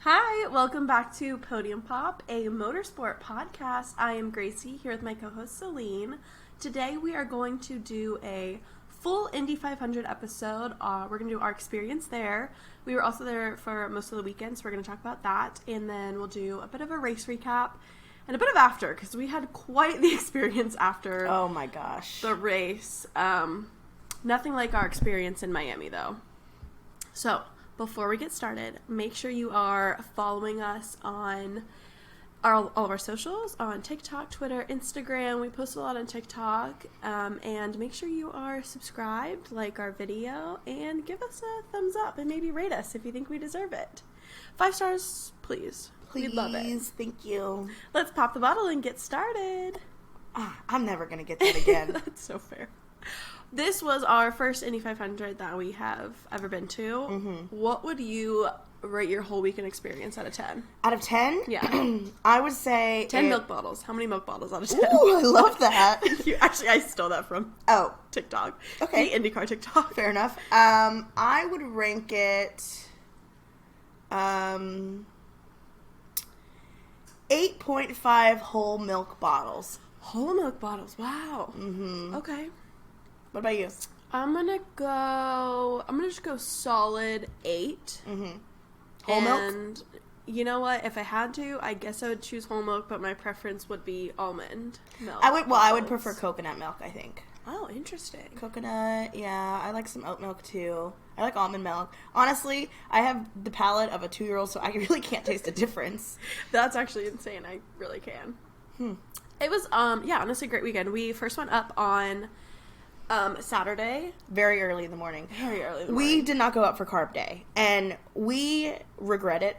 Hi, welcome back to Podium Pop, a motorsport podcast. I am Gracie, here with my co-host Celine. Today we are going to do a full Indy 500 episode. We're going to do our experience there. We were also there for most of the weekend, so we're going to talk about that. And then we'll do a bit of a race recap and a bit of after, because we had quite the experience after. Oh my gosh. The race. Nothing like our experience in Miami, though. So, before we get started, make sure you are following us on all of our socials, on TikTok, Twitter, Instagram. We post a lot on TikTok. And make sure you are subscribed, like our video, and give us a thumbs up and maybe rate us if you think we deserve it. 5 stars, please. We'd love it. Please, thank you. Let's pop the bottle and get started. I'm never going to get that again. That's so fair. This was our first Indy 500 that we have ever been to. Mm-hmm. What would you rate your whole weekend experience out of 10? Out of 10? Yeah. I would say... 10 milk bottles. How many milk bottles out of 10? Ooh, I love that. Actually, I stole that from TikTok. Okay. The IndyCar TikTok. Fair enough. I would rank it... 8.5 whole milk bottles. Whole milk bottles. Wow. Mm-hmm. Okay. What about you? I'm gonna just go solid 8. Mm-hmm. Whole milk? And you know what? If I had to, I guess I would choose whole milk, but my preference would be almond milk. I would prefer coconut milk, I think. Oh, interesting. Coconut, yeah. I like some oat milk, too. I like almond milk. Honestly, I have the palate of a 2-year-old, so I really can't taste a difference. That's actually insane. I really can. It was, honestly, a great weekend. We first went up on Saturday. Very early in the morning. We did not go up for carb day, and we regret it.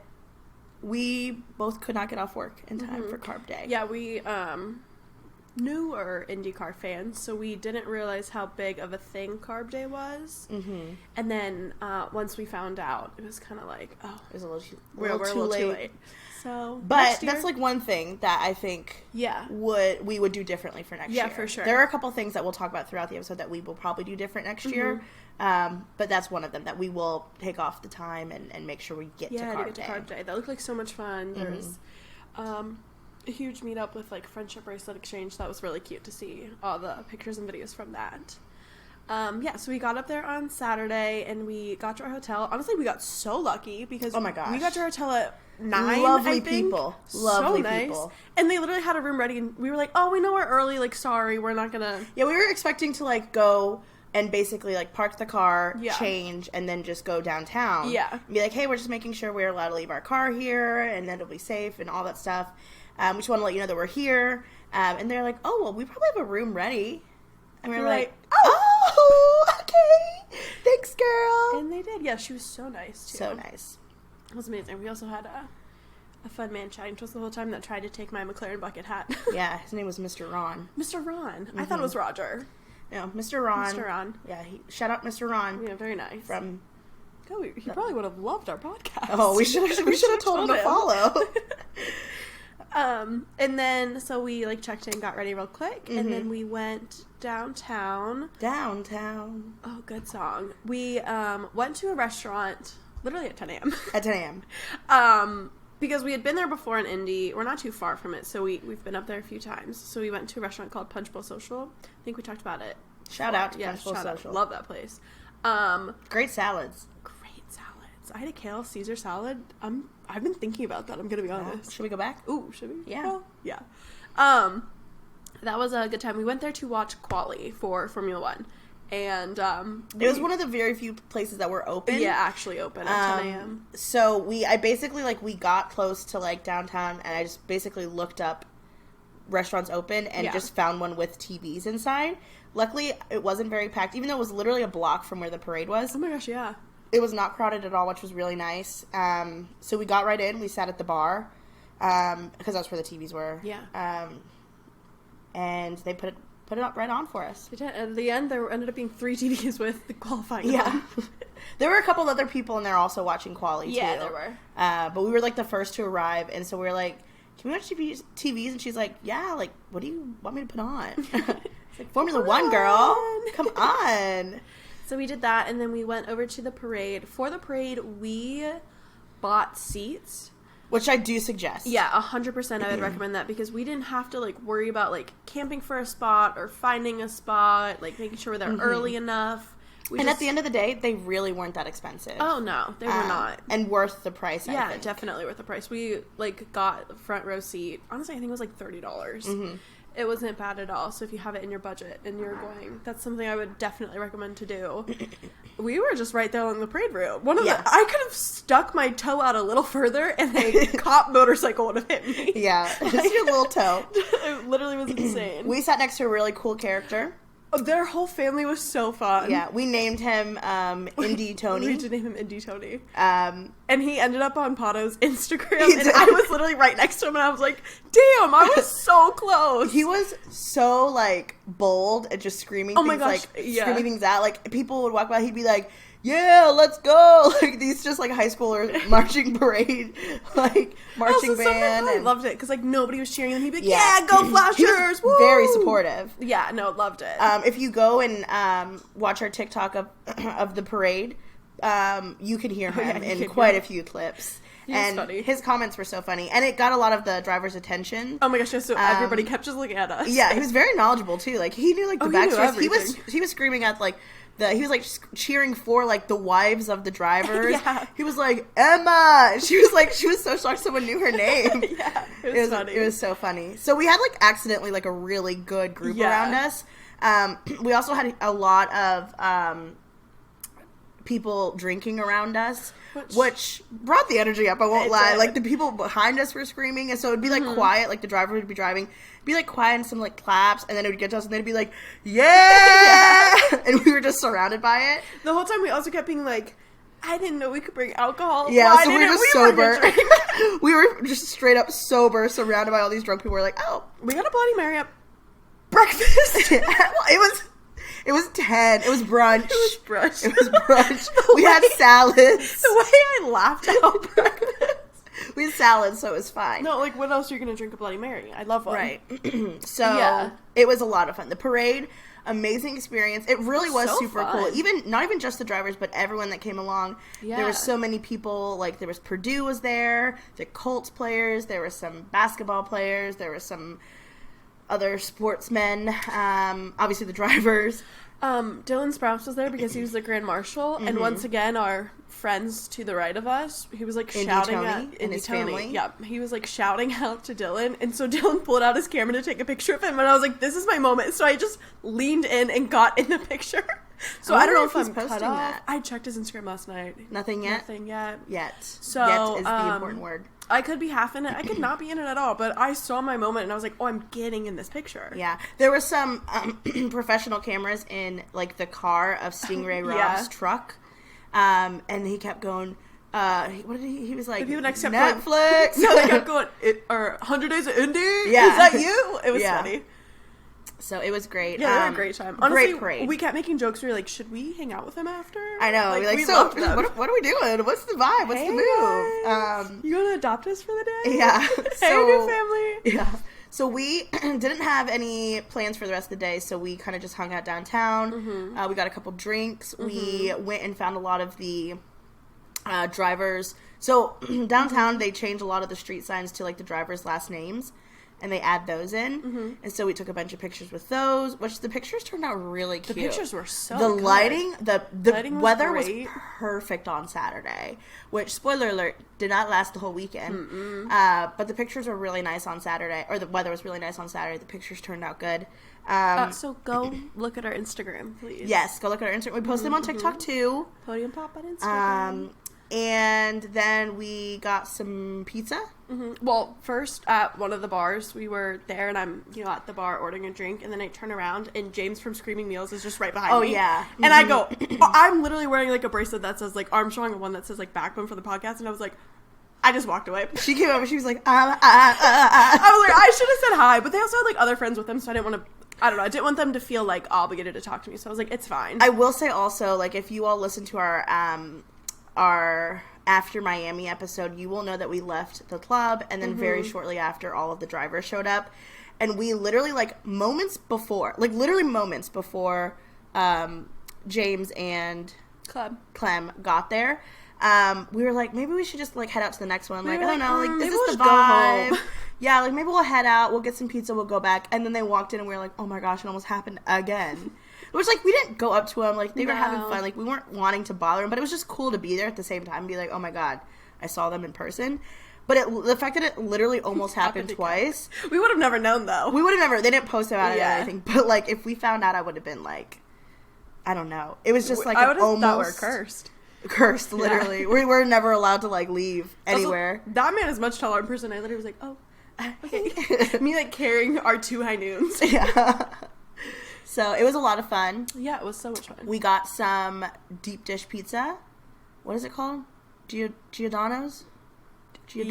We both could not get off work in time for carb day. Yeah, we newer IndyCar fans, so we didn't realize how big of a thing carb day was. Mm-hmm. And then once we found out, it was kind of like, it was a little too late. So, but that's like one thing that I think we would do differently for next year. Yeah, for sure. There are a couple things that we'll talk about throughout the episode that we will probably do different next year. But that's one of them, that we will take off the time and make sure we get to carb day. That looked like so much fun. There was a huge meetup with like friendship bracelet exchange. That was really cute to see all the pictures and videos from that. So we got up there on Saturday and we got to our hotel. Honestly, we got so lucky because we got to our hotel at 9. Lovely people. Lovely people. And they literally had a room ready and we were like, we know we're early. Like, sorry, we're not gonna. Yeah, we were expecting to like go and basically like park the car, change, and then just go downtown. Yeah. And be like, hey, we're just making sure we're allowed to leave our car here and then it'll be safe and all that stuff. We just want to let you know that we're here. And they're like, we probably have a room ready. And we were like, okay. Thanks, girl. And they did. Yeah, she was so nice, too. So nice. It was amazing. We also had a fun man chatting to us the whole time that tried to take my McLaren bucket hat. Yeah, his name was Mr. Ron. Mr. Ron. Mm-hmm. I thought it was Roger. No, Mr. Ron. Mr. Ron. Yeah, shout out Mr. Ron. Yeah, very nice. He He probably would have loved our podcast. Oh, we should have told him to follow. And then, so we, checked in, got ready real quick, and then we went downtown. Oh, good song. We, went to a restaurant, literally at 10 a.m. At 10 a.m. Because we had been there before in Indy. We're not too far from it, so we've been up there a few times. So we went to a restaurant called Punch Bowl Social. I think we talked about it. Shout out to Punch Bowl Social. Love that place. Great salads. I had a kale Caesar salad. I've been thinking about that. I'm gonna be honest. Should we go back? Ooh, should we? Yeah. Well, yeah. That was a good time. We went there to watch quali for Formula One, and it was one of the very few places that were open. Yeah, actually open at 10 a.m. So I basically we got close to downtown, and I just basically looked up restaurants open and just found one with TVs inside. Luckily, it wasn't very packed, even though it was literally a block from where the parade was. Oh my gosh, yeah. It was not crowded at all, which was really nice. So we got right in. We sat at the bar because that's where the TVs were. Yeah. And they put it up right on for us. They did. At the end, there ended up being 3 TVs with the qualifying. Yeah. There were a couple other people in there also watching quali too. Yeah, there were. But we were the first to arrive, and so we were like, "Can we watch TVs?" And she's like, "Yeah. What do you want me to put on?" It's Formula One, girl. Come on. So we did that, and then we went over to the parade. For the parade, we bought seats. Which I do suggest. Yeah, 100% I would recommend that because we didn't have to, like, worry about, like, camping for a spot or finding a spot, like, making sure they're early enough. At the end of the day, they really weren't that expensive. Oh, no, they were not. And worth the price, I think. Yeah, definitely worth the price. We, like, got the front row seat. Honestly, I think it was, like, $30. It wasn't bad at all. So if you have it in your budget and you're going, that's something I would definitely recommend to do. We were just right there along the parade route. I could have stuck my toe out a little further and a cop motorcycle would have hit me. Yeah, just your little toe. It literally was insane. We sat next to a really cool character. Their whole family was so fun. Yeah, we named him Indy Tony. We did name him Indy Tony. And he ended up on Pato's Instagram, and I was literally right next to him, and I was like, damn, I was so close. He was so, like, bold and just screaming screaming things out. Like, people would walk by, he'd be like, yeah, let's go. Like, these just, like, high schoolers marching parade, like, marching band. I loved it, because, like, nobody was cheering, and he'd be like, yeah go Flashers! He was very supportive. Yeah, no, loved it. If you go and watch our TikTok of the parade, you could hear him in quite a few clips. And funny. His comments were so funny. And it got a lot of the driver's attention. Oh my gosh, so everybody kept just looking at us. Yeah, he was very knowledgeable, too. Like, he knew, like, the backstories. He was screaming at, like, he was, like, cheering for, like, the wives of the drivers. Yeah. He was like, Emma! She was so shocked someone knew her name. Yeah, it was funny. It was so funny. So we had, like, accidentally, like, a really good group around us. We also had a lot of people drinking around us, which brought the energy up, I won't lie. Like, the people behind us were screaming, and so it'd be, like, quiet, like, the driver would be driving, be, like, quiet and some, like, claps, and then it would get to us, and they'd be like, yeah! And we were just surrounded by it. The whole time we also kept being like, I didn't know we could bring alcohol. Yeah, so we were just sober. We were just straight up sober, surrounded by all these drunk people. We're like, oh. We got a Bloody Mary at breakfast. It was 10. It was brunch. It was brunch. We had salads. The way I laughed at breakfast. We had salads, so it was fine. No, like, what else are you going to drink a Bloody Mary? I love one. Right. So, It was a lot of fun. The parade, amazing experience. It really was so super cool. Not even just the drivers, but everyone that came along. Yeah. There were so many people. Like, there was Purdue was there, the Colts players, there were some basketball players, there were some other sportsmen, obviously the drivers. Dylan Sprouse was there because he was the Grand Marshal, and once again, our friends to the right of us, he was, like, shouting at Indy his family. Yeah, he was, like, shouting out to Dylan, and so Dylan pulled out his camera to take a picture of him, and I was like, this is my moment, so I just leaned in and got in the picture. So I don't know if I'm cut off. That. I checked his Instagram last night. Nothing yet? Nothing yet. So, yet is the important word. I could be half in it. I could not be in it at all. But I saw my moment, and I was like, oh, I'm getting in this picture. Yeah. There were some professional cameras in, like, the car of Stingray Rob's truck. And he kept going, what did he was like, the people next kept Netflix. No, they kept going, or 100 Days of Indy? Yeah. Is that you? It was funny. So it was great. Yeah, they had a great time. Honestly, great parade. We kept making jokes. We were like, should we hang out with him after? I know. Like, we so what are we doing? What's the vibe? What's the move? You gonna adopt us for the day? Yeah. Hey, new family. Yeah. So we didn't have any plans for the rest of the day, so we kind of just hung out downtown. We got a couple drinks. We went and found a lot of the drivers. So downtown, they changed a lot of the street signs to, like, the drivers' last names. And they add those in. And so we took a bunch of pictures with those, which the pictures turned out really cute. The pictures were so good. The lighting weather was perfect on Saturday, which, spoiler alert, did not last the whole weekend. But the pictures were really nice on Saturday, or the weather was really nice on Saturday. The pictures turned out good. So go look at our Instagram, please. Yes, go look at our Instagram. We post them on TikTok, too. Podium Pop on Instagram. And then we got some pizza. Well, first at one of the bars, we were there, and I'm, at the bar ordering a drink, and then I turn around, and James from Screaming Meals is just right behind me. Oh, yeah. And I go, I'm literally wearing, like, a bracelet that says, like, Armstrong, and one that says, like, Backbone for the podcast, and I was like, I just walked away. She came over, she was like, I was like, I should have said hi, but they also had, like, other friends with them, so I didn't want to, I don't know, I didn't want them to feel, like, obligated to talk to me, so I was like, it's fine. I will say also, like, if you all listen to our After Miami episode, you will know that we left the club, and then very shortly after, all of the drivers showed up, and we literally, like, moments before James and Clem got there, We were like, maybe we should just, like, head out to the next one. Like, I don't know, like, is this the we'll vibe? go home. Yeah, like, maybe we'll head out, we'll get some pizza, we'll go back. And then they walked in and we were like, oh my gosh, it almost happened again. It was like, we didn't go up to them, like, they were having fun, like, we weren't wanting to bother them, but it was just cool to be there at the same time and be like, oh my god, I saw them in person. But the fact that it literally almost happened twice. We would have never known, though. We would have never, they didn't post about it or anything, but, like, if we found out, I would have been like, I don't know. It was just like I would have almost... thought we're cursed. Cursed, literally. Yeah. We were never allowed to, like, leave anywhere. Also, that man is much taller in person. I literally was like, oh, okay. Me, like, carrying our 2 high noons. Yeah. So, it was a lot of fun. Yeah, it was so much fun. We got some deep dish pizza. What is it called? Giordano's? Yeah,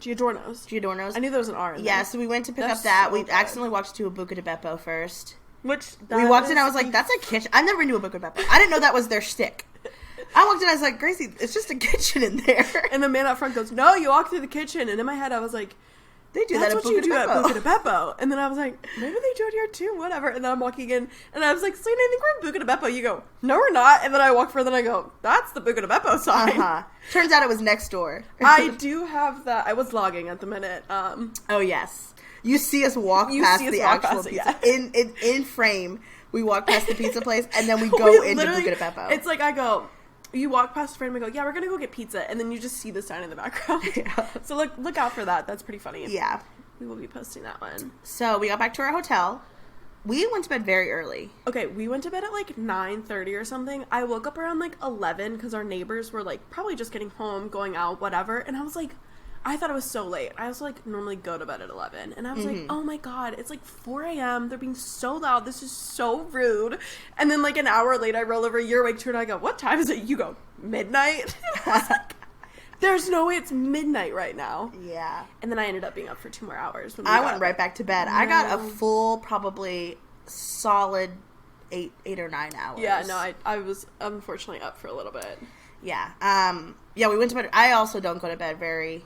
Giordano's. I knew there was an R in there. Yeah, so we went to pick up that. So we accidentally walked to a Buca di Beppo first. Which, we walked in, I was like, that's a kitchen. I never knew a Buca di Beppo. I didn't know that was their shtick. I walked in, I was like, Gracie, it's just a kitchen in there. And the man out front goes, no, you walk through the kitchen. And in my head, I was like, they do that at Buca di Beppo. That's what you do at Buca di Beppo. And then I was like, maybe they do it here too, whatever. And then I'm walking in, and I was like, Celine, I think we're in Buca di Beppo. You go, no, we're not. And then I walk further, and I go, that's the Buca di Beppo sign. Uh-huh. Turns out it was next door. I do have that. I was logging at the minute. Oh, yes. You see us walk past the actual pizza. Yeah. In frame, we walk past the pizza place, and then we go into Buca di Beppo. It's like I go... You walk past a friend and we go, yeah, we're going to go get pizza. And then you just see the sign in the background. Yeah. So look out for that. That's pretty funny. Yeah. We will be posting that one. So we got back to our hotel. We went to bed very early. Okay, we went to bed at like 9:30 or something. I woke up around like 11 because our neighbors were like probably just getting home, going out, whatever. And I was like, I thought it was so late. I also like normally go to bed at 11. And I was like, oh my god, it's like 4 a.m. They're being so loud. This is so rude. And then like an hour later, I roll over, you're awake too, and I go, what time is it? You go, midnight? I was like, there's no way it's midnight right now. Yeah. And then I ended up being up for 2 more hours. I went right back to bed. No. I got a full, probably solid 8 or 9 hours. Yeah, no, I was unfortunately up for a little bit. Yeah. Yeah, we went to bed. I also don't go to bed very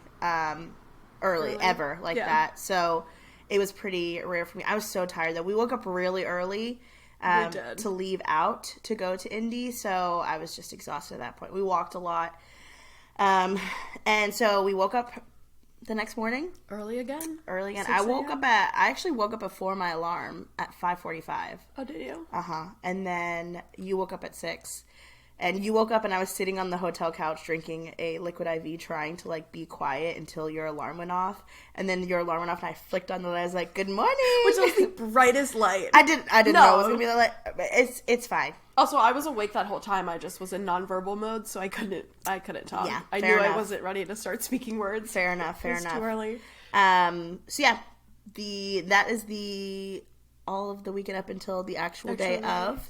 early, ever, like that. So it was pretty rare for me. I was so tired, though. We woke up really early to leave out to go to Indy, so I was just exhausted at that point. We walked a lot. And so we woke up the next morning. Early again? I actually woke up before my alarm at 5:45. Oh, did you? Uh-huh. And then you woke up at 6. And you woke up and I was sitting on the hotel couch drinking a liquid IV trying to, like, be quiet until your alarm went off. And then your alarm went off and I flicked on the light. I was like, good morning. Which was the brightest light. I didn't know it was going to be the light. It's fine. Also, I was awake that whole time. I just was in nonverbal mode, so I couldn't talk. Yeah, I knew enough. I wasn't ready to start speaking words. Fair enough. It was too early. So yeah, that is all of the weekend up until the actual day of.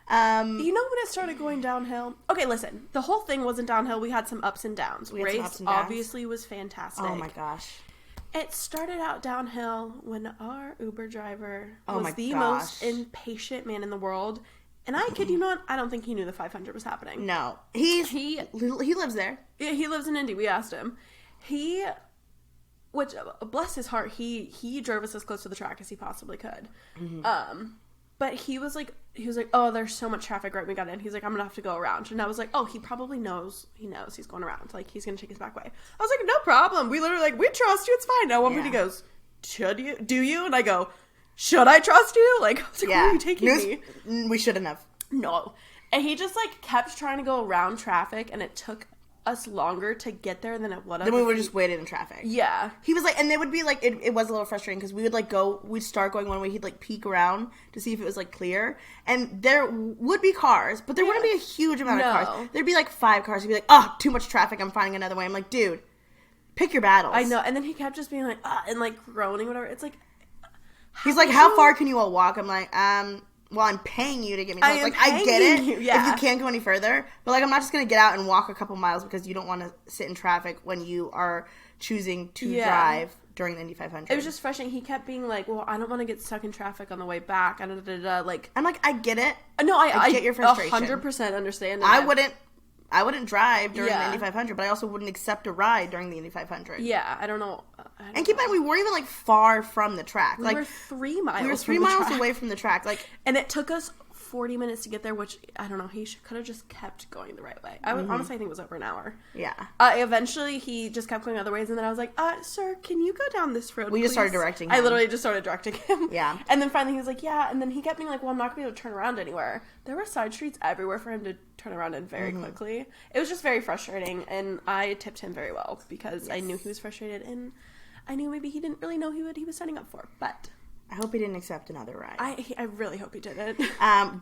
You know when it started going downhill? Okay, listen. The whole thing wasn't downhill. We had some ups and downs. Race obviously was fantastic. Oh my gosh. It started out downhill when our Uber driver was the most impatient man in the world. And I kid you not, I don't think he knew the 500 was happening. No. He lives there. Yeah, he lives in Indy. We asked him. Which, bless his heart, he drove us as close to the track as he possibly could. Mm-hmm. But he was like, oh, there's so much traffic right when we got in. He's like, I'm going to have to go around. And I was like, oh, he probably knows. He knows he's going around. Like, he's going to take his back way. I was like, no problem. We literally we trust you. It's fine. Now one minute he goes, do you? And I go, should I trust you? Like, I was like, where are you taking me? We shouldn't have. No. And he just, like, kept trying to go around traffic, and it took us longer to get there than it would have. Then we were just waiting in traffic. Yeah. He was like, and it would be like, it was a little frustrating because we would like we'd start going one way, he'd like peek around to see if it was like clear, and there would be cars, but there wouldn't be a huge amount of cars. There'd be like 5 cars. He'd be like, oh, too much traffic, I'm finding another way. I'm like, dude, pick your battles. I know. And then he kept just being like, and like groaning, whatever. It's like, he's like, how far can you all walk? I'm like, well, I'm paying you to get me close. Like, I get it if you can't go any further. But, like, I'm not just going to get out and walk a couple miles because you don't want to sit in traffic when you are choosing to drive during the Indy 500. It was just frustrating. He kept being like, well, I don't want to get stuck in traffic on the way back. Like, I'm like, I get it. No, I get your frustration. 100% understand that. I wouldn't drive during the Indy 500, but I also wouldn't accept a ride during the Indy 500. Yeah, I don't know. And keep in mind, we weren't even, like, far from the track. We were 3 miles We were 3 miles away from the track. Like, and it took us 40 minutes to get there, which, I don't know, he could have just kept going the right way. I would, honestly, I think it was over an hour. Yeah. Eventually, he just kept going other ways, and then I was like, sir, can you go down this road, We just started directing him. I literally just started directing him. Yeah. And then finally he was like, yeah, and then he kept being like, well, I'm not going to be able to turn around anywhere. There were side streets everywhere for him to turn around in very quickly. It was just very frustrating, and I tipped him very well, because I knew he was frustrated, and I knew maybe he didn't really know what he was signing up for, but... I hope he didn't accept another ride. I really hope he didn't.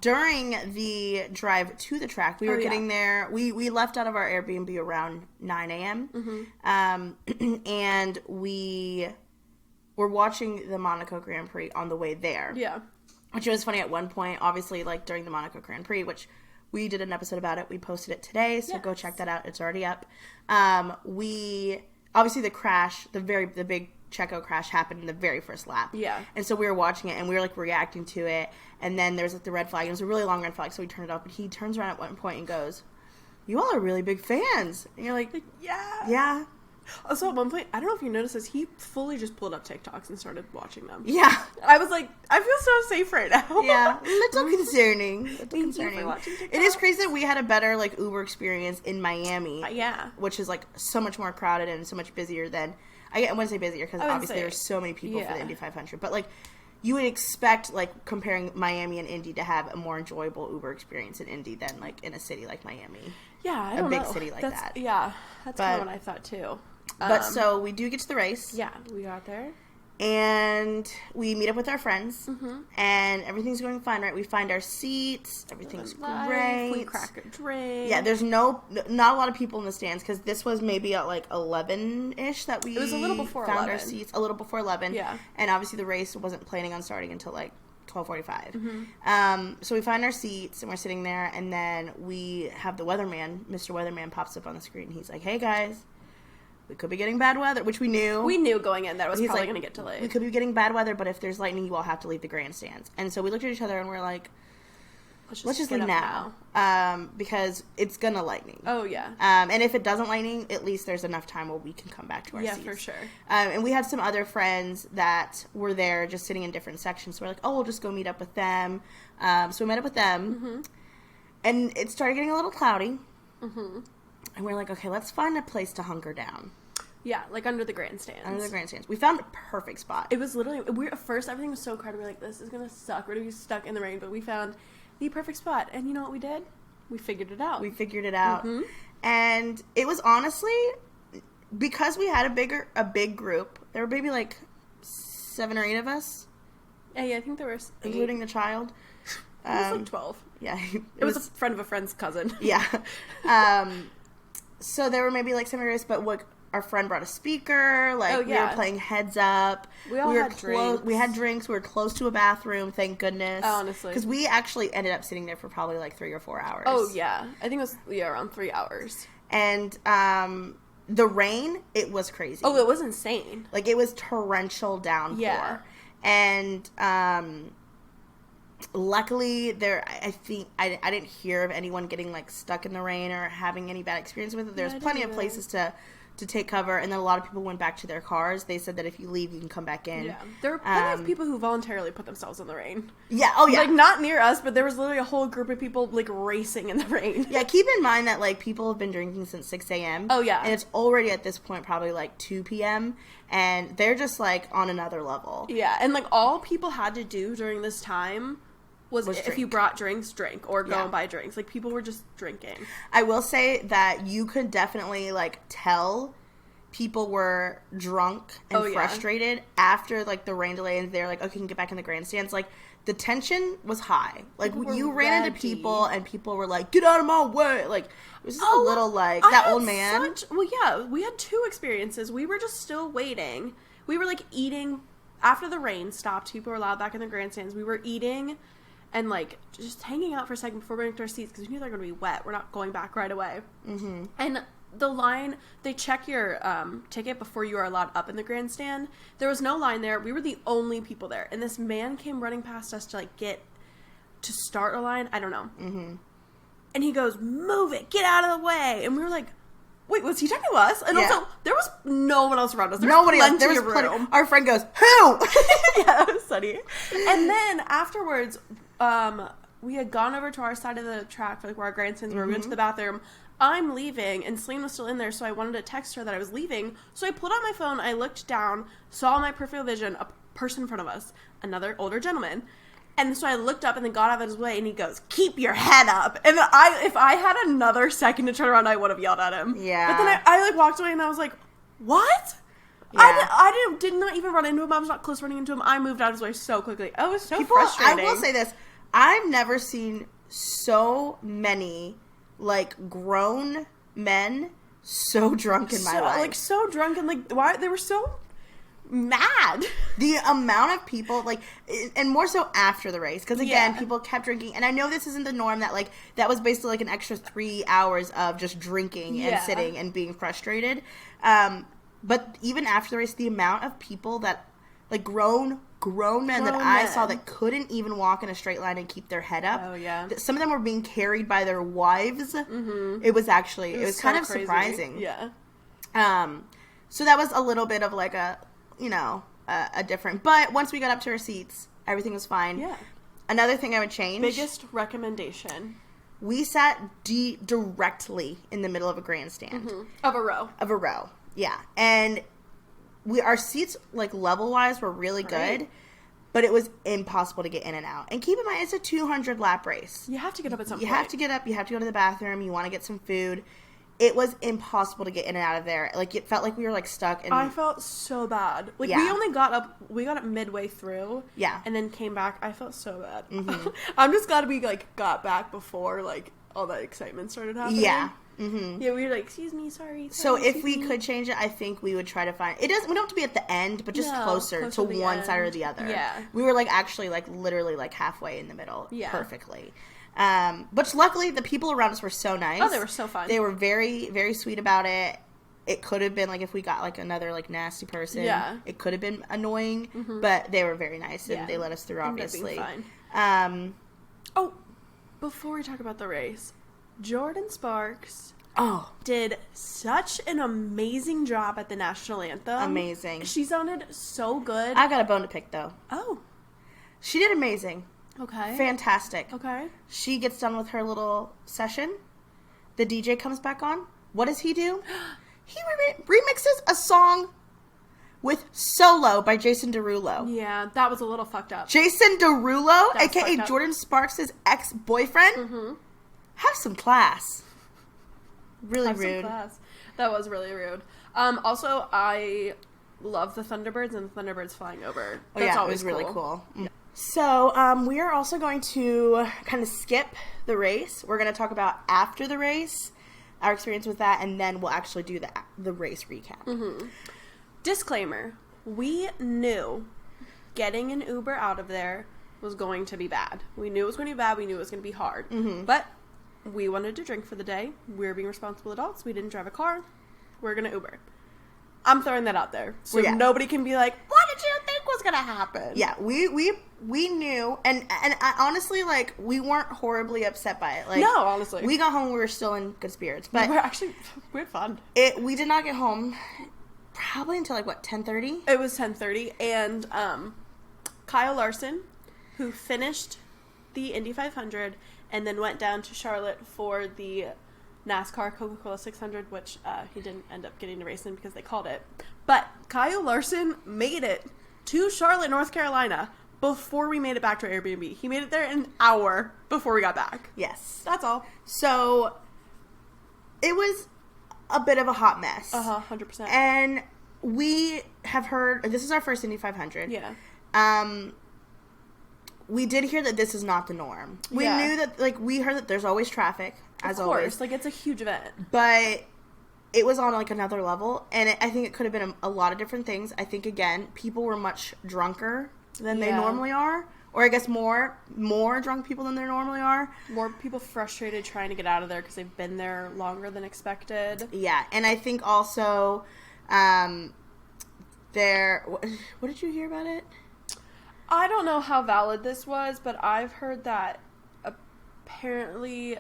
During the drive to the track, we were getting there. We left out of our Airbnb around 9 a.m. And we were watching the Monaco Grand Prix on the way there. Yeah. Which was funny at one point, obviously, like, during the Monaco Grand Prix, which we did an episode about it. We posted it today, so go check that out. It's already up. Obviously, the crash, the big Checo crash happened in the very first lap. Yeah. And so we were watching it, and we were, like, reacting to it. And then there was, like, the red flag. It was a really long red flag, so we turned it off. But he turns around at one point and goes, you all are really big fans. And you're like, yeah. Yeah. Also, at one point, I don't know if you noticed this, he fully just pulled up TikToks and started watching them. Yeah. I was like, I feel so safe right now. Yeah. Little concerning. Thank you for watching TikToks. It is crazy that we had a better, like, Uber experience in Miami. Yeah. Which is, like, so much more crowded and so much busier than... I wouldn't say busier, because obviously there's so many people for the Indy 500. But, like, you would expect, like, comparing Miami and Indy to have a more enjoyable Uber experience in Indy than, like, in a city like Miami. Yeah, I don't know. A big city like that. Yeah, that's kind of what I thought, too. But so we do get to the race. Yeah, we got there. And we meet up with our friends. And everything's going fine, right? We find our seats. Everything's great. We crack a drink. Yeah, there's not a lot of people in the stands, because this was maybe at like 11-ish that we It was a little before found 11. our seats. A little before 11. Yeah. And obviously the race wasn't planning on starting until like 12:45. So we find our seats, and we're sitting there, and then we have the weatherman. Mr. Weatherman pops up on the screen. He's like, hey, guys. We could be getting bad weather, which we knew. We knew going in that it was probably like, going to get delayed. We could be getting bad weather, but if there's lightning, you all have to leave the grandstands. And so we looked at each other and we're like, let's just leave now. Because it's going to lightning. Oh, yeah. And if it doesn't lightning, at least there's enough time where we can come back to our seats. Yeah, for sure. And we had some other friends that were there just sitting in different sections. So we're like, oh, we'll just go meet up with them. So we met up with them. And it started getting a little cloudy. And we're like, okay, let's find a place to hunker down. Yeah, like under the grandstands. Under the grandstands. We found a perfect spot. It was literally, at first everything was so crowded. We were like, this is going to suck. We're going to be stuck in the rain. But we found the perfect spot. And you know what we did? We figured it out. And it was honestly, because we had a big group, there were maybe like 7 or 8 of us. Yeah, I think there were 8. Including the child. It was like 12. Yeah. It was a friend of a friend's cousin. Yeah. So there were maybe like 7 or 8, but our friend brought a speaker. Like, we were playing Heads Up. We had drinks. We had drinks. We were close to a bathroom, thank goodness. Honestly. Because we actually ended up sitting there for probably like 3 or 4 hours. Oh, yeah. I think it was around 3 hours. And the rain, it was crazy. Oh, it was insane. Like, it was torrential downpour. Yeah. And luckily, I think I didn't hear of anyone getting like stuck in the rain or having any bad experience with it. There's plenty of places to take cover, and then a lot of people went back to their cars. They said that if you leave, you can come back in. Yeah, there were plenty of people who voluntarily put themselves in the rain. Yeah, oh yeah. Like, not near us, but there was literally a whole group of people, like, racing in the rain. Yeah, keep in mind that, like, people have been drinking since 6 a.m. Oh, yeah. And it's already, at this point, probably, like, 2 p.m., and they're just, like, on another level. Yeah, and, like, all people had to do during this time was if drink. You brought drinks, drink, or go and buy drinks. Like, people were just drinking. I will say that you could definitely, like, tell people were drunk and frustrated after, like, the rain delay, and they're like, okay, you can get back in the grandstands. Like, the tension was high. Like, you ran into people, and people were like, get out of my way. Like, it was just a little, like, that old man. Well, yeah, we had 2 experiences. We were just still waiting. We were, like, eating. After the rain stopped, people were allowed back in the grandstands. We were eating and, like, just hanging out for a second before we went to our seats, because we knew they were going to be wet. We're not going back right away. Mm-hmm. And the line, they check your ticket before you are allowed up in the grandstand. There was no line there. We were the only people there. And this man came running past us to, like, to start a line. I don't know. Mm-hmm. And he goes, move it. Get out of the way. And we were like, wait, was he talking to us? And also, there was no one else around us. Nobody else. There was plenty. Our friend goes, who? Yeah, that was funny. And then afterwards, we had gone over to our side of the track for, like, where our grandstands were. We went to Mm-hmm. the bathroom. I'm leaving, and Celine was still in there, so I wanted to text her that I was leaving. So I pulled out my phone, I looked down, saw in my peripheral vision a person in front of us, another older gentleman. And so I looked up and then got out of his way, and he goes, "Keep your head up." And if I had another second to turn around, I would have yelled at him. Yeah. But then I like, walked away, and I was like, what? Yeah. I did not even run into him. I was not close running into him. I moved out of his way so quickly. I was so frustrating. I will say this. I've never seen so many, like, grown men so drunk in my life. Like, so drunk, and, like, why they were so mad. The amount of people, like, and more so after the race, because again, Yeah. people kept drinking, and I know this isn't the norm, that, like, that was basically like an extra 3 hours of just drinking and Yeah. sitting and being frustrated. But even after the race, the amount of people that, like, grown men that I saw that couldn't even walk in a straight line and keep their head up. Oh, yeah. Some of them were being carried by their wives. Mm-hmm. It was so kind of crazy. surprising. Yeah. So that was a little bit of, like, a different, but once we got up to our seats, everything was fine. Yeah. Another thing I would change. Biggest recommendation. We sat directly in the middle of a grandstand. Mm-hmm. Of a row. Yeah. And our seats, like, level-wise were really Right. good, but it was impossible to get in and out. And keep in mind, it's a 200-lap race. You have to get up at some point. You have to get up, you have to go to the bathroom, you want to get some food. It was impossible to get in and out of there. Like, it felt like we were, like, stuck. I felt so bad. Like, Yeah. we got up midway through. Yeah. And then came back. I felt so bad. Mm-hmm. I'm just glad we, like, got back before, like, all that excitement started happening. Yeah. Mm-hmm. Yeah, we were like, excuse me, sorry. So if excuse we me. could change it, I think we would try to find it. We don't have to be at the end, but just No, closer to closer to the one side or end. the other. Yeah. We were, like, actually, like, literally, like, halfway in the middle. Yeah. Perfectly. But luckily the people around us were so nice. Oh, they were so fun. They were very, very sweet about it. It could have been, like, if we got, like, another, like, nasty person. Yeah. It could have been annoying, but they were very nice and Yeah. they let us through, Ended up being obviously. fine. Oh, before we talk about the race, Jordan Sparks did such an amazing job at the national anthem. Amazing. She sounded so good. I got a bone to pick, though. Oh, She did amazing. okay. Fantastic. Okay. She gets done with her little session. The DJ comes back on. What does he do? He remixes a song with Solo by Jason Derulo. Yeah, that was a little fucked up. Jason Derulo, That's aka fucked up. Jordan Sparks' ex-boyfriend? Mm-hmm. Have some class. Really Have some rude. class. That was really rude. Also, I love the Thunderbirds and the Thunderbirds flying over. Oh, That's yeah, always it was really cool. So, we are also going to kind of skip the race. We're going to talk about after the race, our experience with that, and then we'll actually do the race recap. Mm-hmm. Disclaimer. We knew getting an Uber out of there was going to be bad. We knew it was going to be bad. We knew it was going to be hard. Mm-hmm. But we wanted to drink for the day. We were being responsible adults. We didn't drive a car. We're going to Uber. I'm throwing that out there. So nobody can be like, what did you think was going to happen? Yeah, we knew, and I, honestly, like, we weren't horribly upset by it. Like, No, honestly. we got home, we were still in good spirits, but We had fun. we did not get home probably until, like, what, 10:30? It was 10:30, and Kyle Larson, who finished the Indy 500 and then went down to Charlotte for the NASCAR Coca-Cola 600, which he didn't end up getting to race in because they called it. But Kyle Larson made it to Charlotte, North Carolina before we made it back to our Airbnb. He made it there an hour before we got back. Yes. That's all. So, it was a bit of a hot mess. 100%. And we have heard, this is our first Indy 500. Yeah. We did hear that this is not the norm. We Yeah. knew that, like, we heard that there's always traffic, as Of course. always. Like, it's a huge event. But it was on, like, another level. And I think it could have been a lot of different things. I think, again, people were much drunker than they Yeah. normally are. Or I guess more drunk people than they normally are. More people frustrated trying to get out of there because they've been there longer than expected. Yeah. And I think also, what did you hear about it? I don't know how valid this was, but I've heard that apparently,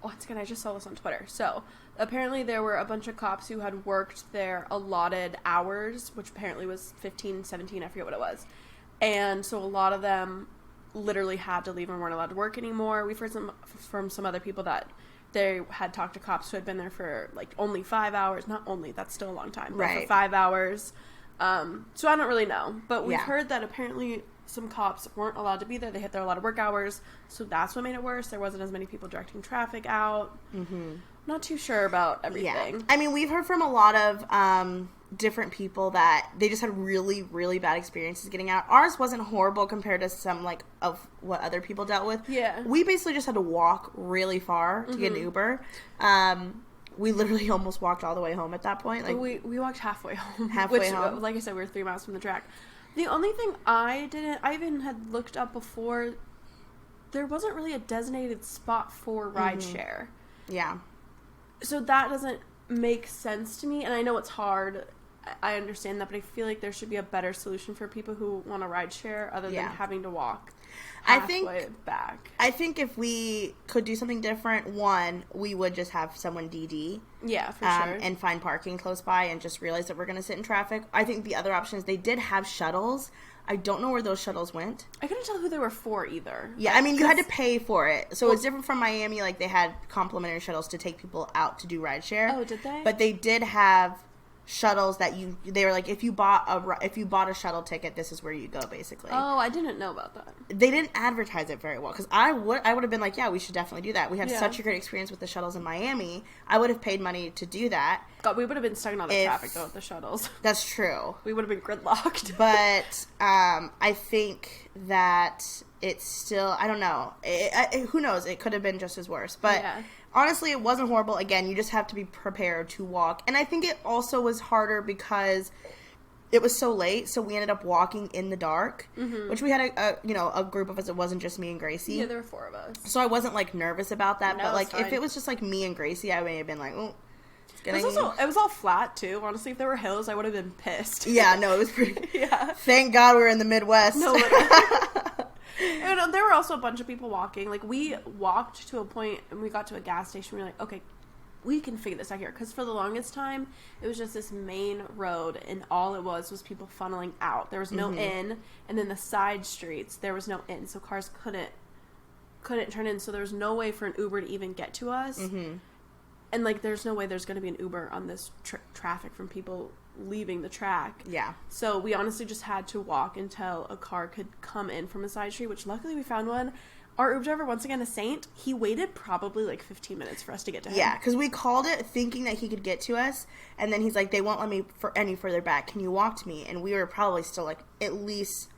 once again, I just saw this on Twitter. So, apparently there were a bunch of cops who had worked their allotted hours, which apparently was 15, 17, I forget what it was. And so a lot of them literally had to leave and weren't allowed to work anymore. We've heard from some other people that they had talked to cops who had been there for, like, only 5 hours. Not only, that's still a long time, but for 5 hours. So I don't really know. But we've heard that apparently some cops weren't allowed to be there. They hit their allotted work hours, so that's what made it worse. There wasn't as many people directing traffic out. Mm-hmm. Not too sure about everything. Yeah. I mean, we've heard from a lot of different people that they just had really, really bad experiences getting out. Ours wasn't horrible compared to some, like, of what other people dealt with. Yeah. We basically just had to walk really far to get an Uber. We literally almost walked all the way home at that point. Like, we walked halfway home. Halfway home. Like I said, we were 3 miles from the track. The only thing I even had looked up before, there wasn't really a designated spot for rideshare. Yeah. So that doesn't make sense to me, and I know it's hard. I understand that, but I feel like there should be a better solution for people who want to ride share other than having to walk halfway back. I think if we could do something different, one, we would just have someone DD. Yeah, for sure. And find parking close by and just realize that we're going to sit in traffic. I think the other option is they did have shuttles. I don't know where those shuttles went. I couldn't tell who they were for either. Yeah, I mean, you had to pay for it. So it's different from Miami. Like, they had complimentary shuttles to take people out to do rideshare. Oh, did they? But they did have shuttles that they were like, if you bought a shuttle ticket, this is where you go, basically. Oh, I didn't know about that. They didn't advertise it very well, because I would have been like, yeah, we should definitely do that. We had such a great experience with the shuttles in Miami. I would have paid money to do that. God, we would have been stuck in all the traffic though with the shuttles. That's true. We would have been gridlocked. But I think that it's still, I don't know. Who knows? It could have been just as worse. But honestly, it wasn't horrible. Again, you just have to be prepared to walk. And I think it also was harder because it was so late, so we ended up walking in the dark, which we had a group of us. It wasn't just me and Gracie. Yeah, there were 4 of us. So I wasn't, like, nervous about that. No, but, like, fine. if it was just, like, me and Gracie, I may have been like, oh. It was all flat, too. Honestly, if there were hills, I would have been pissed. Yeah, no, it was pretty... Yeah. Thank God we were in the Midwest. No, and there were also a bunch of people walking. Like, we walked to a point, and we got to a gas station. We were like, okay, we can figure this out here. Because for the longest time, it was just this main road, and all it was people funneling out. There was no in, and then the side streets, there was no in. So cars couldn't turn in. So there was no way for an Uber to even get to us. Mm-hmm. And, like, there's no way there's going to be an Uber on this traffic from people leaving the track. Yeah. So we honestly just had to walk until a car could come in from a side street, which luckily we found one. Our Uber driver, once again, a saint, he waited probably, like, 15 minutes for us to get to him. Yeah, because we called it thinking that he could get to us, and then he's like, they won't let me any further back. Can you walk to me? And we were probably still, like, at least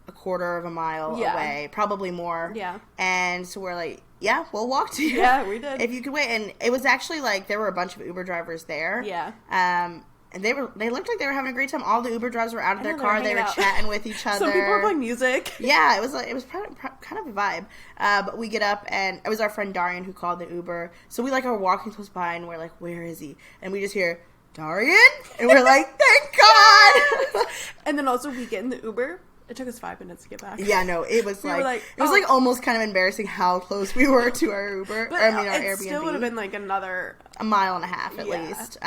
a quarter of a mile away, probably more. Yeah. And so we're like, yeah, we'll walk to you. Yeah, we did. If you could wait. And it was actually, like, there were a bunch of Uber drivers there. Yeah. And they looked like they were having a great time. All the Uber drivers were out of their car. They were chatting with each other. Some people were playing music. Yeah, it was kind of a vibe. But we get up, and it was our friend Darian who called the Uber. So we, like, are walking close by, and we're like, where is he? And we just hear, Darian? And we're like, thank God! And then also we get in the Uber. It took us 5 minutes to get back. Yeah, no, it was it was like almost kind of embarrassing how close we were to our Uber. But our Airbnb. It still would have been like a mile and a half at least.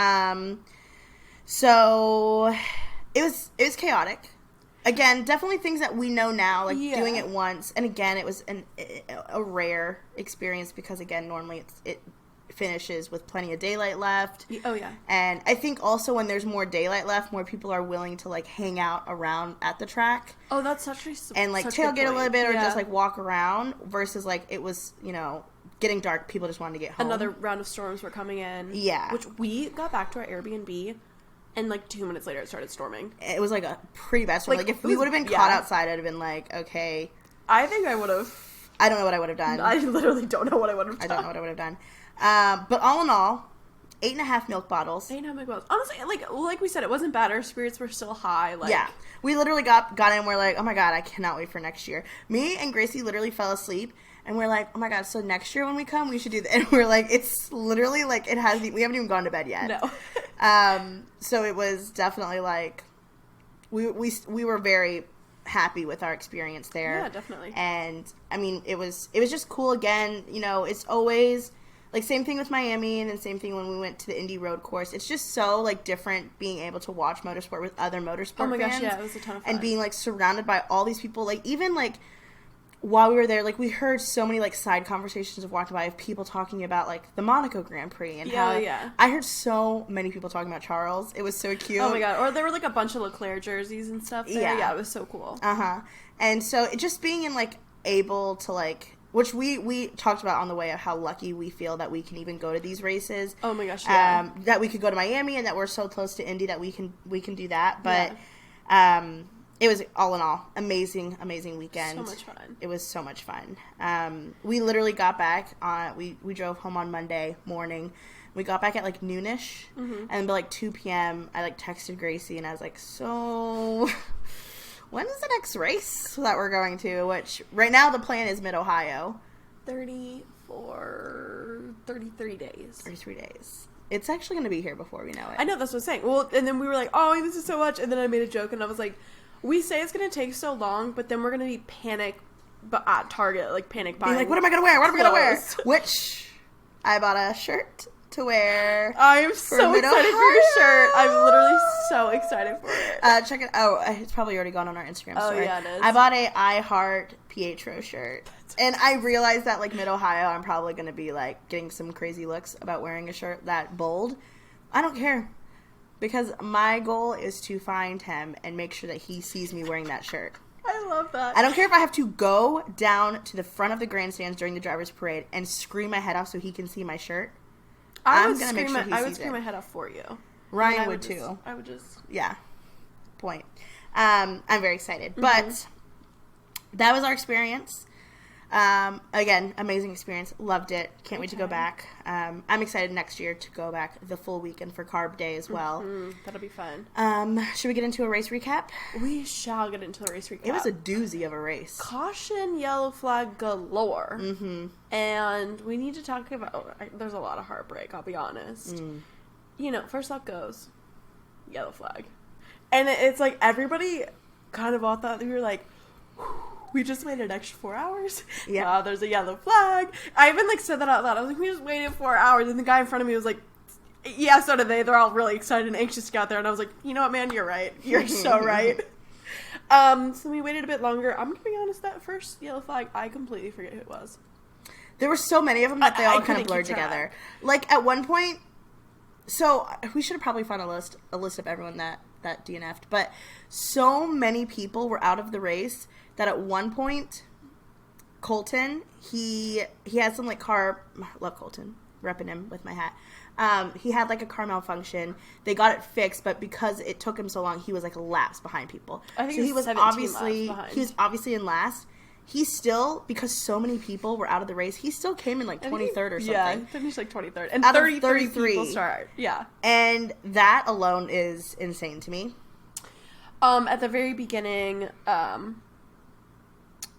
So it was chaotic. Again, definitely things that we know now, like doing it once. And again, it was a rare experience because, again, normally it finishes with plenty of daylight left. Oh, yeah. And I think also when there's more daylight left, more people are willing to, like, hang out around at the track. Oh, that's such a and, like, tailgate a little bit or just, like, walk around versus, like, it was, getting dark. People just wanted to get home. Another round of storms were coming in. Yeah. Which we got back to our Airbnb, and, like, 2 minutes later it started storming. It was, like, a pretty bad storm. Like if we would have been caught outside, I'd have been like, okay. I think I would have. I don't know what I would have done. I literally don't know what I would have done. I don't know what I would have done. But all in all, 8.5 milk bottles. 8.5 milk bottles. Honestly, like we said, it wasn't bad. Our spirits were still high. Like, yeah. We literally got in and we're like, oh my God, I cannot wait for next year. Me and Gracie literally fell asleep and we're like, oh my God, so next year when we come, we should do that. And we're like, it's literally like, we haven't even gone to bed yet. No. So it was definitely like, we were very happy with our experience there. Yeah, definitely. And I mean, it was just cool. Again, it's always like same thing with Miami, and then same thing when we went to the Indy road course. It's just so like different being able to watch motorsport with other motorsport fans. Oh my gosh, yeah, it was a ton of fun. And being like surrounded by all these people, like even like while we were there, like, we heard so many, like, side conversations of walking by of people talking about, like, the Monaco Grand Prix and how I heard so many people talking about Charles. It was so cute. Oh my god. Or there were, like, a bunch of Leclerc jerseys and stuff there. Yeah, it was so cool. And so it just being in, like, able to, like, which we talked about on the way of how lucky we feel that we can even go to these races. Oh my gosh, yeah. That we could go to Miami and that we're so close to Indy that we can do that. But it was, all in all, amazing weekend. So much fun. It was so much fun. We literally got back we drove home on Monday morning. We got back at, like, noonish. And by, like, 2 p.m., I, like, texted Gracie, and I was like, so... when is the next race that we're going to? Which, right now, the plan is Mid-Ohio. 33 days. 33 days. It's actually going to be here before we know it. I know, that's what I'm saying. Well, and then we were like, oh, this is so much. And then I made a joke, and I was like, we say it's going to take so long, but then we're going to be at Target, like, panic buying. Be like, what am I going to wear? What am I going to wear? Which, I bought a shirt to wear. I am so excited for your shirt. I'm literally so excited for it. Check it. Oh, it's probably already gone on our Instagram story. Oh, yeah, it is. I bought a I Heart Pietro shirt. And I realized that, like, Mid-Ohio, I'm probably going to be, like, getting some crazy looks about wearing a shirt that bold. I don't care. Because my goal is to find him and make sure that he sees me wearing that shirt. I love that. I don't care if I have to go down to the front of the grandstands during the driver's parade and scream my head off so he can see my shirt. I would scream my head off for you. Ryan would too. I would just... Yeah. Point. I'm very excited. But that was our experience. Again, amazing experience. Loved it. Can't wait to go back. I'm excited next year to go back the full weekend for Carb Day as well. That'll be fun. Should we get into a race recap? We shall get into the race recap. It was a doozy of a race. Caution, yellow flag galore. And we need to talk about... There's a lot of heartbreak, I'll be honest. You know, first up goes yellow flag. And it's like everybody kind of all thought, we were like... We just waited an extra 4 hours. Yeah. Wow, there's a yellow flag. I even, like, said that out loud. I was like, we just waited 4 hours. And the guy in front of me was like, yeah, so did they. They're all really excited and anxious to get out there. And I was like, you know what, man? You're right. You're so right. So we waited a bit longer. I'm going to be honest, that first yellow flag, I completely forget who it was. There were so many of them that they all kind of blurred together. Like, at one point, so we should have probably found a list of everyone that DNF'd. But so many people were out of the race that at one point, Colton, he had some, like, car... Love Colton. Repping him with my hat. He had, like, a car malfunction. They got it fixed, but because it took him so long, he was, like, laps behind people. I think so he was obviously in last. He still, because so many people were out of the race, he still came in, like, 23rd or something. Yeah, finished, like, 23rd. And out 33 people start. Yeah. And that alone is insane to me. At the very beginning,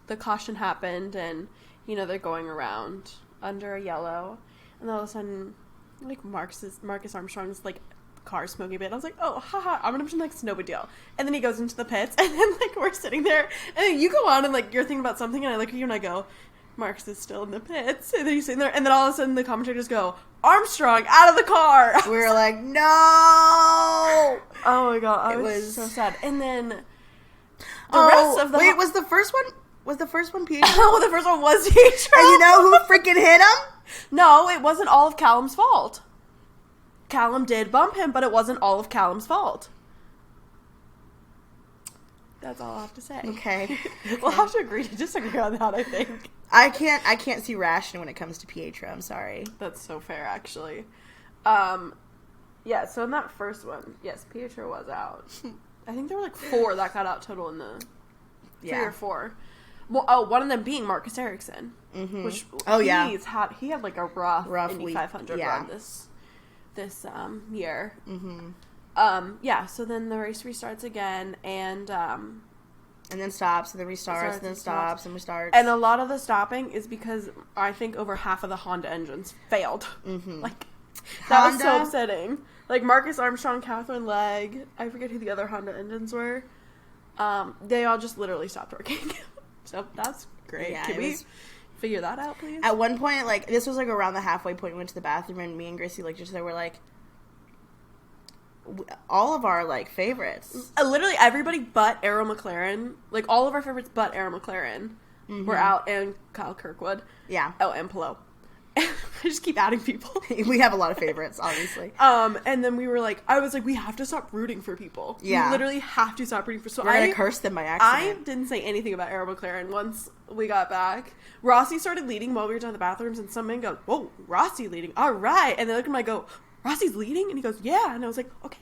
the caution happened, and, you know, they're going around under a yellow, and all of a sudden, like, Marcus Armstrong's, like, car smoking a bit. I was like, oh, haha, I'm gonna pretend like it's no big deal. And then he goes into the pits, and then, like, we're sitting there, and then you go on, and, like, you're thinking about something, and I look at you, and I go, Marcus is still in the pits, and then you're sitting there, and then all of a sudden the commentators go, Armstrong, out of the car! We were like, no! Oh my god, it was so sad. And then the rest of the... Wait, was the first one Pietro? Oh, the first one was Pietro. And you know who freaking hit him? No, it wasn't all of Callum's fault. Callum did bump him, but it wasn't all of Callum's fault. That's all I have to say. Okay. We'll have to agree to disagree on that, I think. I can't see ration when it comes to Pietro. I'm sorry. That's so fair, actually. Yeah, so in that first one, yes, Pietro was out. I think there were, like, 4 that got out total in the... 3 or 4. Well, one of them being Marcus Ericsson, which he had like a rough Indy 500 run this year. So then the race restarts again, and then stops, and then restarts, and then stops, and restarts. And a lot of the stopping is because I think over half of the Honda engines failed. Like, that was so upsetting. Like, Marcus Armstrong, Catherine Legg, I forget who the other Honda engines were. They all just literally stopped working. So that's great. Yeah, Can we figure that out, please? At one point, like, this was, like, around the halfway point, we went to the bathroom, and me and Gracie, like, just there were, like, all of our, like, favorites. Literally everybody but Arrow McLaren, like, all of our favorites but Arrow McLaren were out, and Kyle Kirkwood. Yeah. Oh, and Pillow. I just keep adding people. We have a lot of favorites, obviously. And then we were like, I was like, we have to stop rooting for people. Yeah. We literally have to stop rooting for. So we're gonna curse them by accident. I didn't say anything about Arrow McLaren once we got back. Rossi started leading while we were down in the bathrooms, and some man goes, "Whoa, Rossi leading! All right!" And they look at him, I go, "Rossi's leading?" And he goes, "Yeah." And I was like, "Okay."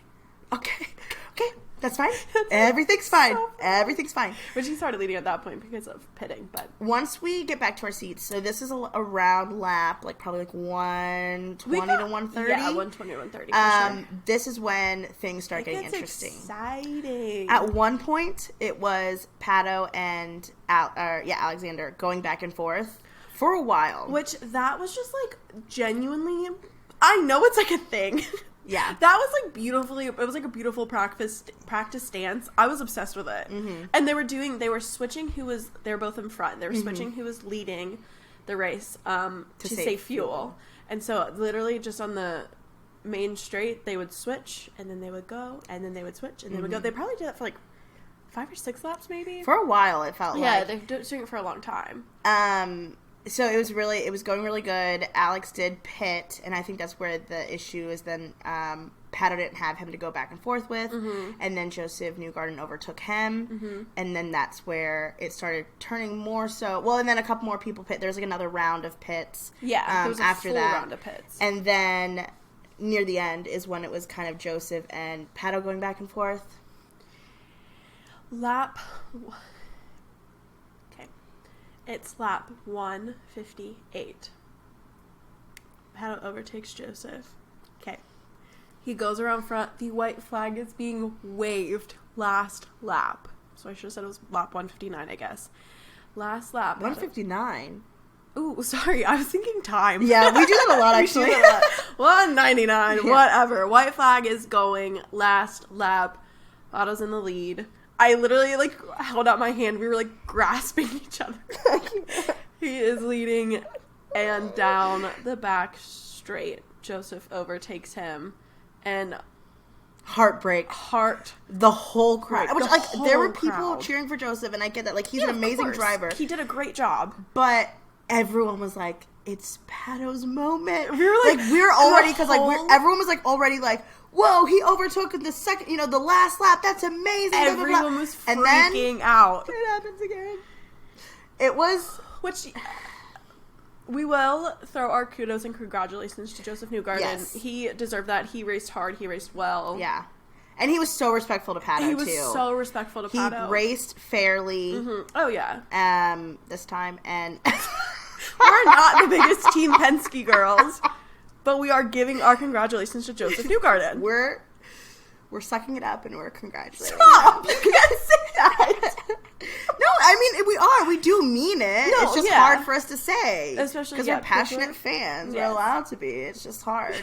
That's fine. Everything's fine. Everything's fine. But she started leading at that point because of pitting. But once we get back to our seats, so this is a round lap, like probably like 120 to 130. Yeah, 120 to 130. Sure. This is when things start getting interesting. Exciting. At one point, it was Pato and Alexander going back and forth for a while. Which that was just like genuinely. I know it's like a thing. Yeah. That was like beautifully, it was like a beautiful practice dance. I was obsessed with it. Mm-hmm. And they were switching they were both in front. They were switching who was leading the race to save fuel. And so literally just on the main straight, they would switch and then they would go and then they would switch and they would go. They probably did that for like 5 or 6 laps maybe. For a while it felt like. Yeah, they've been doing it for a long time. So it was going really good. Alex did pit, and I think that's where the issue is then Pato didn't have him to go back and forth with, and then Joseph Newgarden overtook him, and then that's where it started turning more so. Well, and then a couple more people pit. There's like another round of pits. Yeah, there was after full that round of pits. And then near the end is when it was kind of Joseph and Pato going back and forth. It's lap 158. Pato overtakes Joseph. Okay. He goes around front. The white flag is being waved last lap. So I should have said it was lap 159, I guess. Last lap. 159? Ooh, sorry. I was thinking time. Yeah, we do that a lot, actually. 199, whatever. White flag is going last lap. Pato's in the lead. I literally, held out my hand. We were, grasping each other. He is leading, and down the back straight, Joseph overtakes him, and... Heartbreak. The whole crowd. There were people cheering for Joseph, and I get that. He's an amazing driver. He did a great job. But everyone was like, it's Pato's moment. We were we were already, because, everyone was, already whoa, he overtook the second, the last lap. That's amazing. Everyone blah, blah, blah. was freaking out. It happens again. It was... Which... We will throw our kudos and congratulations to Joseph Newgarden. Yes. He deserved that. He raced hard. He raced well. Yeah. And he was so respectful to Pato, He was so respectful to Pato. He raced fairly. Mm-hmm. Oh, yeah. This time. And... We're not the biggest Team Penske girls, but we are giving our congratulations to Joseph Newgarden. We're sucking it up and we're congratulating. Stop! You can't say that! No, I mean, we are. We do mean it. No, it's just hard for us to say. Especially because we're passionate fans. Yes. We're allowed to be. It's just hard.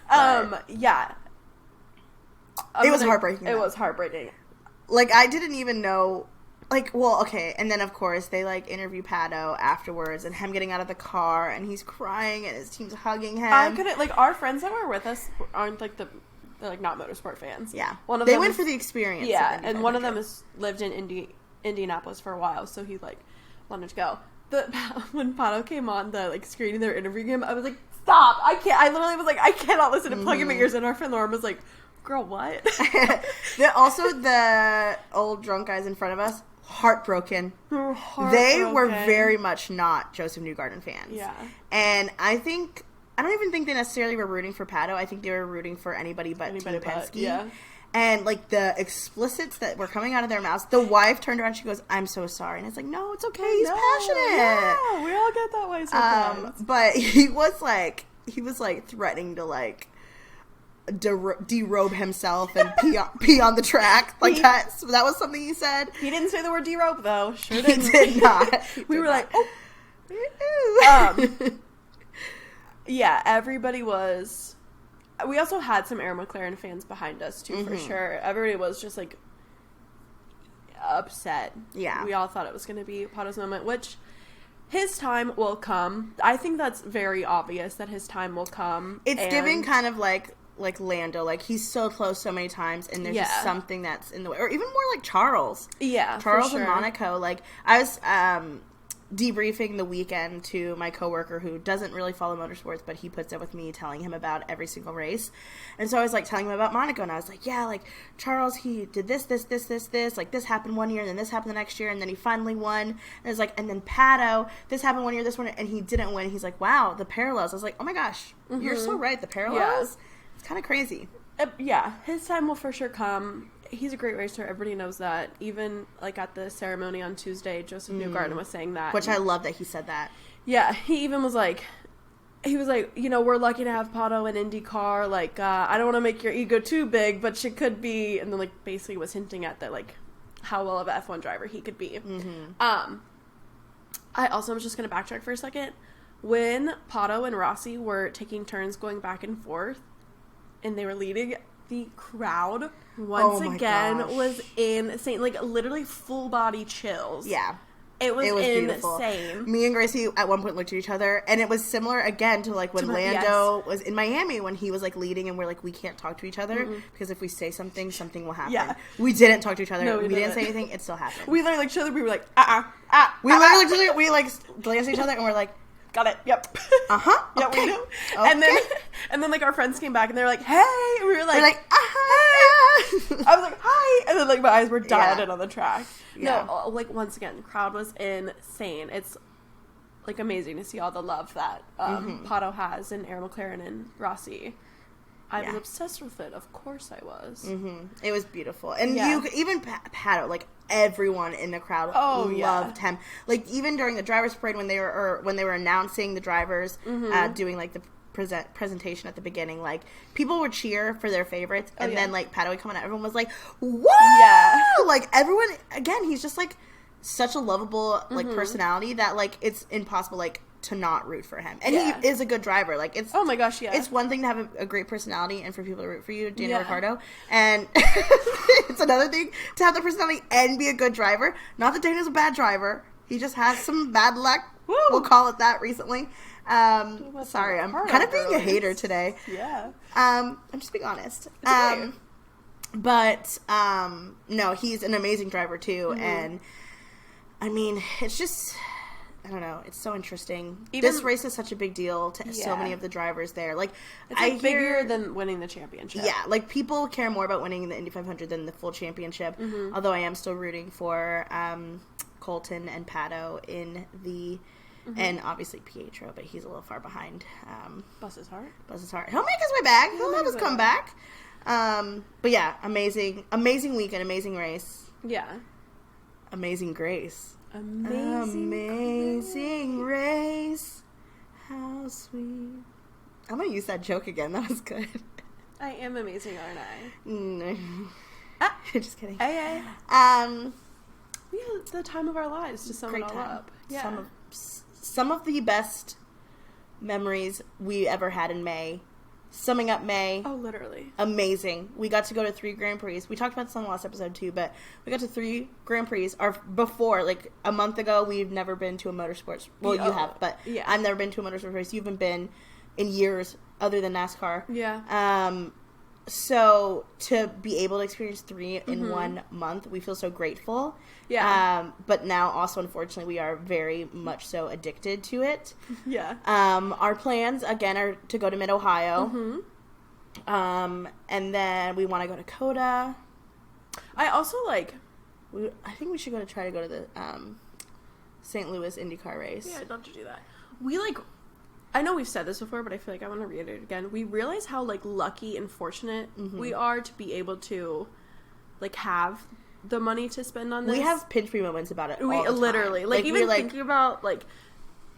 Yeah. It was heartbreaking. It was heartbreaking. I didn't even know... okay, and then, of course, they, interview Pato afterwards, and him getting out of the car, and he's crying, and his team's hugging him. I couldn't... our friends that were with us aren't, they're, not motorsport fans. Yeah. They went for the experience. Yeah, and one of them has lived in Indianapolis for a while, so he, wanted to go. When Pato came on the, screen and they were interviewing him, I was like, stop! I can't... I literally was like, I cannot listen to Plug in my ears, and our friend Lauren was like, girl, what? Also, the old drunk guys in front of us, heartbroken. They were very much not Joseph Newgarden fans. Yeah. And I don't even think they necessarily were rooting for Pato. I think they were rooting for anybody but Team Penske. Yeah. And, the explicits that were coming out of their mouths, the wife turned around and she goes, I'm so sorry. And it's like, no, it's okay. He's passionate. Yeah, we all get that way sometimes. But he was, threatening to, derobe himself and pee on the track that. So that was something he said. He didn't say the word derobe though. Sure didn't. He did not. We were like, yeah, everybody was. We also had some Arrow McLaren fans behind us too, for sure. Everybody was just upset. Yeah, we all thought it was going to be Pato's moment, which his time will come. I think that's very obvious that his time will come. It's giving kind of like Lando, he's so close so many times, and there's just something that's in the way. Or even more like Charles. Yeah, Charles and Monaco. I was debriefing the weekend to my coworker who doesn't really follow motorsports, but he puts up with me telling him about every single race. And so I was like telling him about Monaco, and I was like, yeah, like Charles, he did this, like this happened one year, and then this happened the next year, and then he finally won. And it was like, and then Pato, this happened one year, this one, and he didn't win. He's like, wow, the parallels. I was like, oh my gosh, you're so right, the parallels. Yeah. It's kind of crazy. Yeah, his time will for sure come. He's a great racer. Everybody knows that. Even, like, at the ceremony on Tuesday, Joseph Newgarden was saying that. Which I love that he said that. Yeah, he even was like, you know, we're lucky to have Pato in IndyCar. Like, I don't want to make your ego too big, but she could be. And then, like, basically was hinting at that, like, how well of an F1 driver he could be. I also was just going to backtrack for a second. When Pato and Rossi were taking turns going back and forth, and they were leading, the crowd once again was insane. Like, literally full body chills. Yeah. It was insane. Beautiful. Me and Gracie at one point looked at each other, and it was similar again to like when Lando was in Miami, when he was like leading, and we're like, we can't talk to each other because if we say something, something will happen. Yeah. We didn't talk to each other. No, we didn't say anything. It still happened. We literally looked at each other. We were like, We literally looked at each other. We like glanced at each other, and we're like, got it. Yep. Yeah, okay. We know. Okay. And then like our friends came back and they were like, "Hey!" And we were like, "Hey!" I was like, "Hi!" And then like my eyes were dialed in on the track. Yeah. No, like once again, the crowd was insane. It's like amazing to see all the love that Pato has and Aaron McLaren and Rossi. I was obsessed with it. Of course I was. It was beautiful. And you even Pato, like everyone in the crowd loved him. Like even during the drivers parade when they were announcing the drivers doing like the presentation at the beginning, like people would cheer for their favorites, and then like Pato would come out, everyone was like, "Whoa!" Yeah. Like everyone, again, he's just like such a lovable like personality that like it's impossible like to not root for him. And he is a good driver. Like it's oh my gosh, yeah. It's one thing to have a great personality and for people to root for you, Daniel Ricciardo. And it's another thing to have the personality and be a good driver. Not that Daniel's a bad driver. He just has some bad luck. Woo! We'll call it that recently. Sorry, I'm kind of being a hater today. Yeah. I'm just being honest. But no, he's an amazing driver too, and I mean, it's just, I don't know, it's so interesting. This race is such a big deal to so many of the drivers there. Like, it's like bigger than winning the championship. Yeah, like people care more about winning the Indy 500 than the full championship. Although I am still rooting for Colton and Pato in the. And obviously Pietro, but he's a little far behind. Bless his heart. He'll make his way back. He'll have his comeback. But yeah, amazing weekend, amazing race. Yeah. Amazing grace. Amazing race. How sweet. I'm gonna use that joke again. That was good. I am amazing, aren't I? No. Just kidding. Hey. We had the time of our lives to sum it all up. Yeah. Some of the best memories we ever had in May. Summing up May. Oh, literally. Amazing. We got to go to 3 Grand Prix. We talked about this on the last episode too, but we got to 3 Grand Prix. Before, like a month ago, we've never been to a motorsports. Well, you have, but I've never been to a motorsports race. You haven't been in years other than NASCAR. Yeah. So to be able to experience 3 in 1 month, we feel so grateful. Yeah. But now also, unfortunately, we are very much so addicted to it. Yeah. Our plans, again, are to go to Mid-Ohio. And then we want to go to COTA. I also, I think we should try to go to the St. Louis IndyCar race. Yeah, I'd love to do that. I know we've said this before, but I feel like I want to reiterate it again. We realize how, lucky and fortunate we are to be able to, have the money to spend on this. We have pinch me moments about it all the time. Literally. Even thinking about,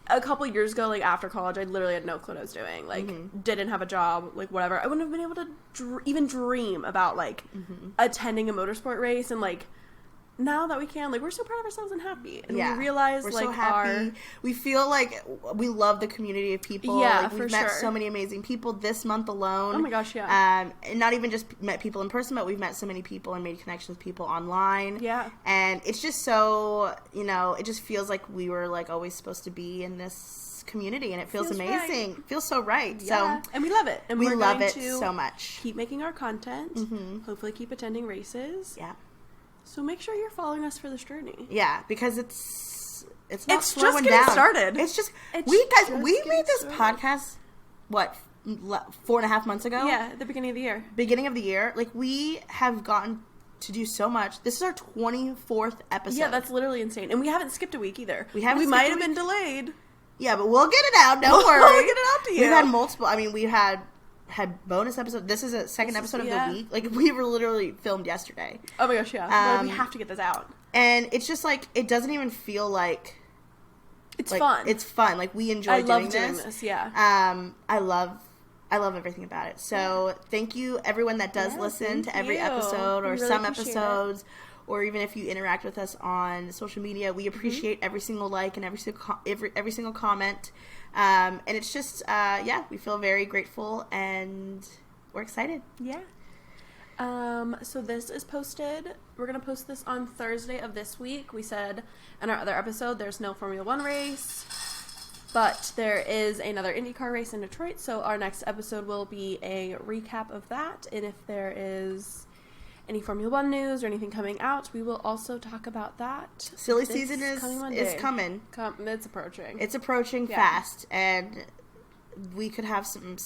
a couple years ago, after college, I literally had no clue what I was doing. Didn't have a job, whatever. I wouldn't have been able to even dream about, attending a motorsport race and, now that we can, we're so proud of ourselves and happy. And we realize, we're so happy. We feel like we love the community of people. Yeah, we've met so many amazing people this month alone. Oh my gosh, yeah. And not even just met people in person, but we've met so many people and made connections with people online. Yeah. And it's just so, it just feels like we were, always supposed to be in this community, and it feels amazing. Right. Feels so right. Yeah. So, and we love it. And we love it to so much. Keep making our content. Hopefully keep attending races. Yeah. So make sure you're following us for this journey. Yeah, because it's it's not it's slowing just getting down. started. It's just It's we just made this started. podcast 4.5 months ago. Yeah, at the beginning of the year. Beginning of the year, like we have gotten to do so much. This is our 24th episode. Yeah, that's literally insane. And we haven't skipped a week either. We haven't We skipped might a have been week. delayed. Yeah, but we'll get it out. Don't worry. We'll get it out to you. We've had multiple. I mean, we had bonus episodes. This is a second episode of the week. Like we were literally filmed yesterday. Oh my gosh, yeah. But we have to get this out. And it's just like it doesn't even feel like it's fun. It's fun. Like we enjoy doing this. Yeah. I love everything about it. So thank you everyone that does listen to every episode or really some episodes, or even if you interact with us on social media. We appreciate every single like and every single comment. And it's just we feel very grateful and we're excited. Yeah. So this is posted. We're going to post this on Thursday of this week. We said in our other episode there's no Formula 1 race, but there is another IndyCar race in Detroit, so our next episode will be a recap of that, and if there is any Formula 1 news or anything coming out, we will also talk about that. Silly season is coming. It's approaching. It's approaching fast, and we could have some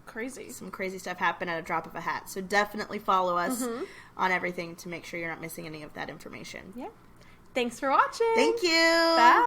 crazy stuff happen at a drop of a hat. So definitely follow us on everything to make sure you're not missing any of that information. Yeah. Thanks for watching. Thank you. Bye.